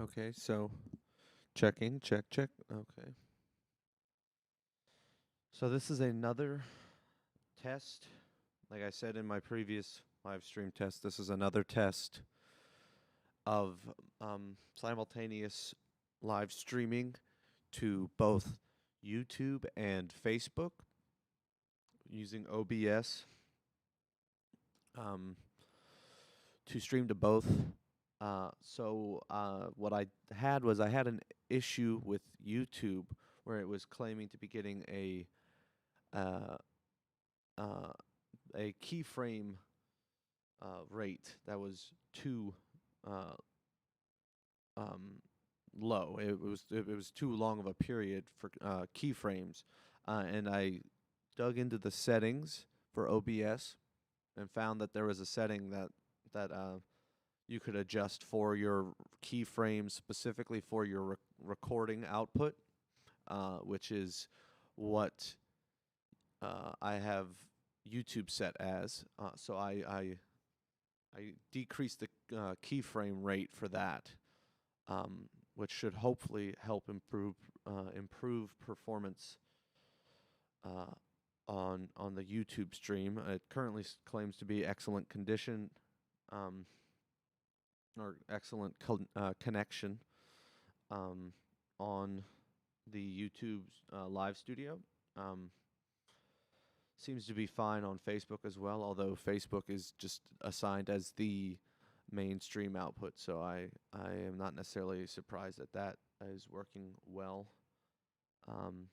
Okay, so checking, check, check. Okay. So this is another test. Like I said in my previous live stream test, this is another test of simultaneous live streaming to both YouTube and Facebook using OBS um, to stream to both. What I had was I had an issue with YouTube where it was claiming to be getting uh, uh, a keyframe rate that was too uh, um, low. It was too long of a period for keyframes, and I dug into the settings for OBS and found that there was a setting that you could adjust for your keyframes specifically for your recording output, which is what I have YouTube set as. I decreased the keyframe rate for that, which should hopefully help improve performance uh, on the YouTube stream. It currently claims to be excellent condition, um, or excellent connection um, on the YouTube live studio. Um, Seems to be fine on Facebook as well, although Facebook is just assigned as the mainstream output, so I am not necessarily surprised that that is working well. Um,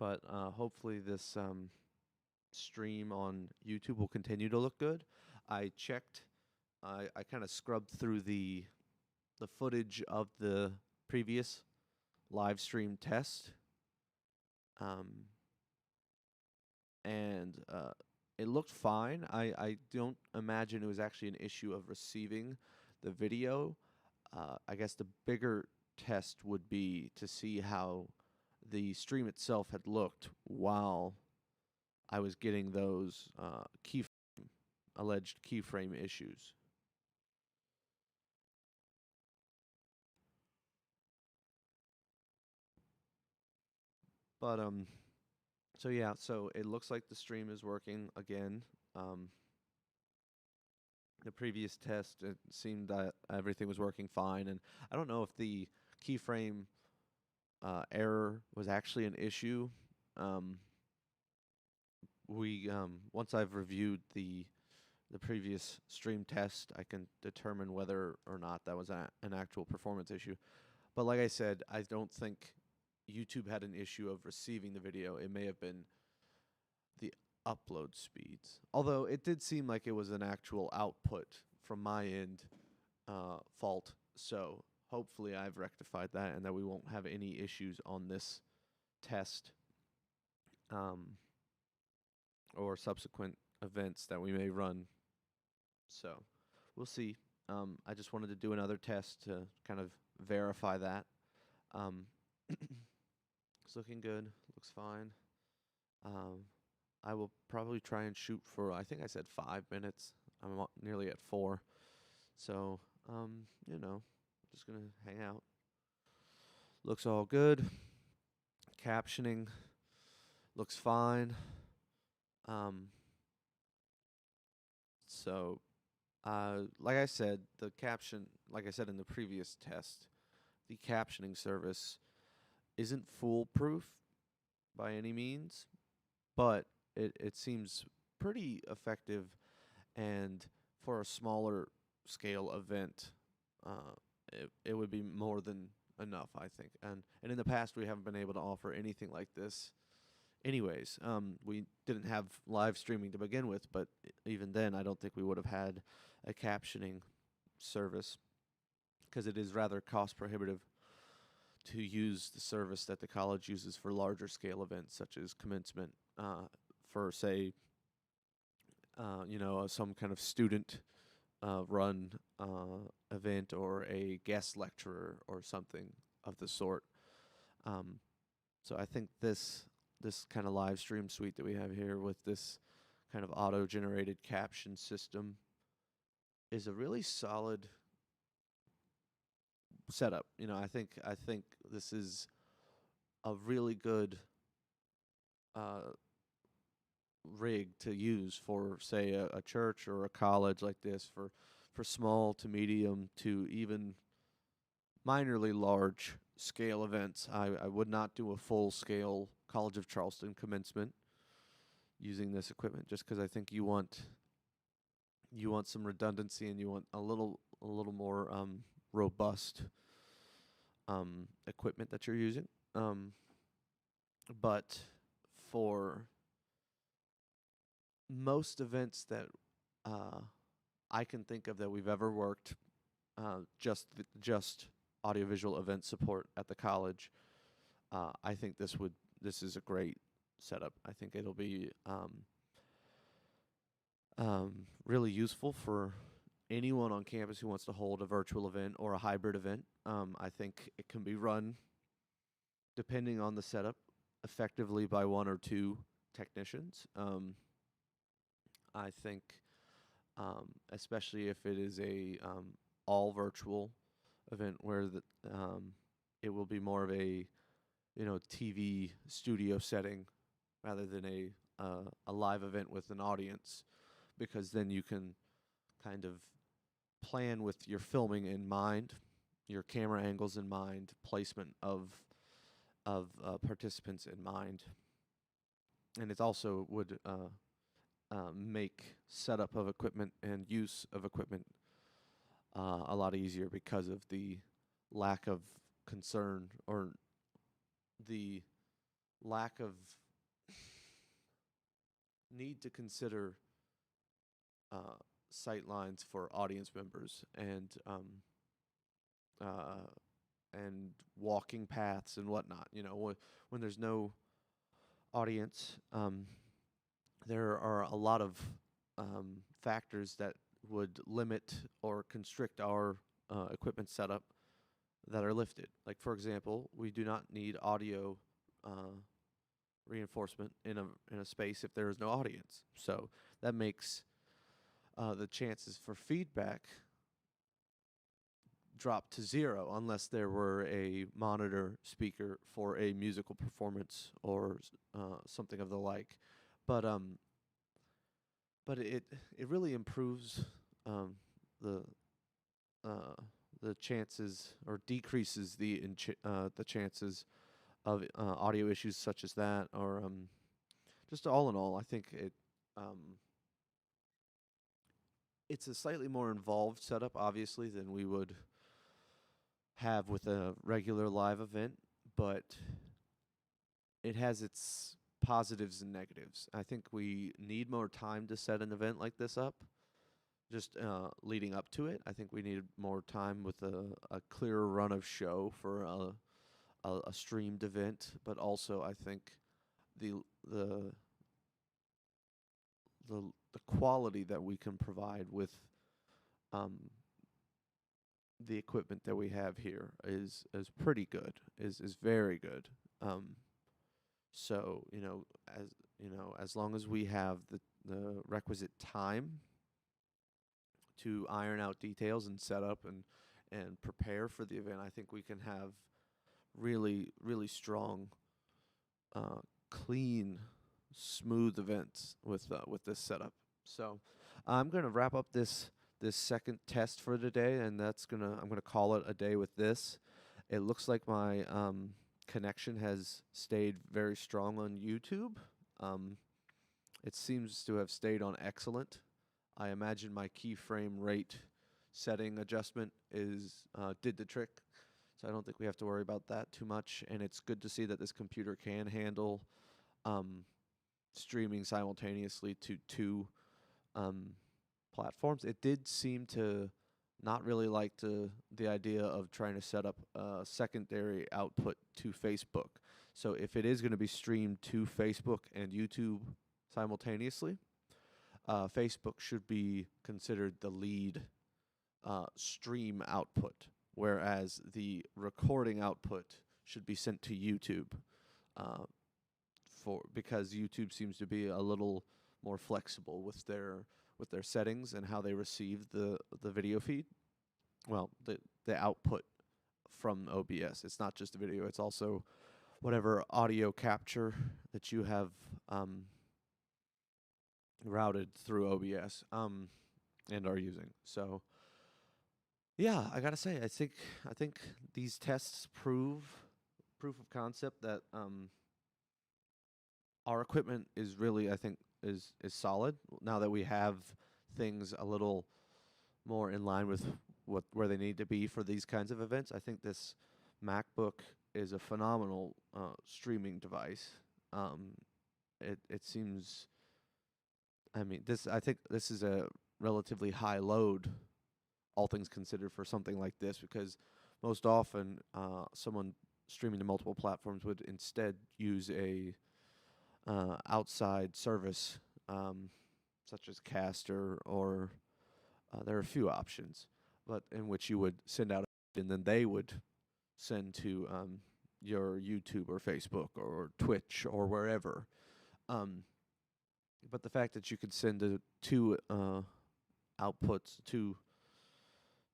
but hopefully this stream on YouTube will continue to look good. I checked. I kind of scrubbed through the footage of the previous live stream test, um, and it looked fine. I don't imagine it was actually an issue of receiving the video. I guess the bigger test would be to see how the stream itself had looked while I was getting those alleged keyframe issues. But so yeah, so it looks like the stream is working again. Um, the previous test, it seemed that everything was working fine, and I don't know if the keyframe error was actually an issue. Um, we Once I've reviewed the previous stream test, I can determine whether or not that was an actual performance issue. But like I said, I don't think YouTube had an issue of receiving the video. It may have been the upload speeds. Although it did seem like it was an actual output from my end fault. So hopefully I've rectified that and that we won't have any issues on this test um, or subsequent events that we may run. So we'll see. I just wanted to do another test to kind of verify that. Um, it's looking good. Looks fine. Um, I will probably try and shoot for, I think I said 5 minutes. I'm nearly at 4. So, just going to hang out. Looks all good. Captioning looks fine. Um, like I said, like I said in the previous test, the captioning service isn't foolproof by any means, but it seems pretty effective, and for a smaller scale event, it would be more than enough, I think. And in the past, we haven't been able to offer anything like this. Anyways, we didn't have live streaming to begin with, but even then, I don't think we would have had a captioning service because it is rather cost prohibitive to use the service that the college uses for larger scale events such as commencement, for say some kind of student run event or a guest lecturer or something of the sort. Um, so I think this kind of live stream suite that we have here with this kind of auto generated caption system is a really solid setup. I think this is a really good uh, rig to use for, say, a church or a college like this, for small to medium to even minorly large scale events. I would not do a full scale College of Charleston commencement using this equipment, just because I think you want some redundancy, and you want a little more robust equipment that you're using. But for most events that uh, I can think of that we've ever worked, just audiovisual event support at the college, I think this is a great setup. I think it'll be really useful for anyone on campus who wants to hold a virtual event or a hybrid event. I think it can be run, depending on the setup, effectively by one or two technicians. I think, especially if it is a all virtual event, where it will be more of a TV studio setting rather than a live event with an audience, because then you can kind of plan with your filming in mind, your camera angles in mind, placement of participants in mind, and it also would make setup of equipment and use of equipment a lot easier, because of the lack of concern, or the lack of need to consider uh, sight lines for audience members, uh, and walking paths and whatnot. When there's no audience, there are a lot of factors that would limit or constrict our equipment setup that are lifted. Like, for example, we do not need audio uh, reinforcement in a space if there is no audience. So that makes the chances for feedback drop to zero, unless there were a monitor speaker for a musical performance, or something of the like. But it really improves um, the uh, the chances, or decreases the chances of audio issues such as that, or just all in all, I think it's a slightly more involved setup, obviously, than we would have with a regular live event, but it has its positives and negatives. I think we need more time to set an event like this up. Just leading up to it, I think we need more time with a clearer run of show for a streamed event. But also, I think the the the quality that we can provide with um, the equipment that we have here is pretty good. Is very good. Um, so as long as we have the requisite time to iron out details and set up and prepare for the event, I think we can have really, really strong, clean, smooth events with this setup. So I'm gonna wrap up this second test for today, and I'm gonna call it a day with this. It looks like my connection has stayed very strong on YouTube. Um, it seems to have stayed on excellent. I imagine my keyframe rate setting adjustment did the trick, so I don't think we have to worry about that too much. And it's good to see that this computer can handle um, streaming simultaneously to two um, platforms. It did seem to not really like the idea of trying to set up a secondary output to Facebook. So if it is going to be streamed to Facebook and YouTube simultaneously, Facebook should be considered the lead stream output, whereas the recording output should be sent to YouTube, uh, because YouTube seems to be a little more flexible with their settings and how they receive the video feed. Well, the output from OBS. It's not just a video; it's also whatever audio capture that you have routed through OBS and are using. So yeah, I gotta say, I think these tests prove proof of concept that our equipment is really, I think, is solid now that we have things a little more in line with what where they need to be for these kinds of events. I think this MacBook is a phenomenal streaming device. Um, it seems, I mean, this I think this is a relatively high load, all things considered, for something like this, because most often someone streaming to multiple platforms would instead use a outside service, such as Caster, or there are a few options, but in which you would send out, and then they would send to your YouTube or Facebook or Twitch or wherever. Um, but the fact that you could send two outputs to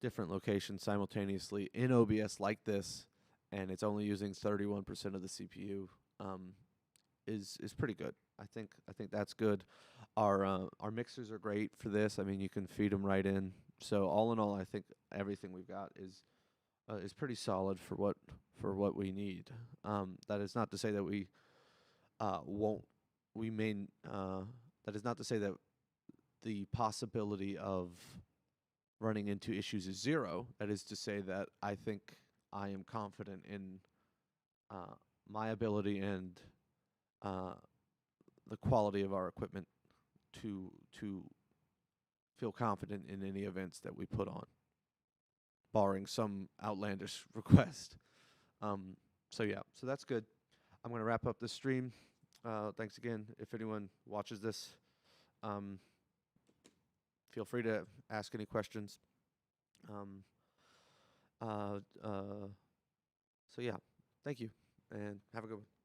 different locations simultaneously in OBS like this, and it's only using 31% of the CPU, is pretty good. I think that's good. Our mixers are great for this. I mean, you can feed them right in. So all in all, I think everything we've got is pretty solid for what we need. That is not to say that we won't we may that is not to say that the possibility of running into issues is zero. That is to say that I think I am confident in uh, my ability and uh, the quality of our equipment to feel confident in any events that we put on, barring some outlandish request. So yeah, so that's good. I'm gonna wrap up this stream. Thanks again. If anyone watches this, um, feel free to ask any questions. Um, uh, uh, so yeah, thank you, and have a good one.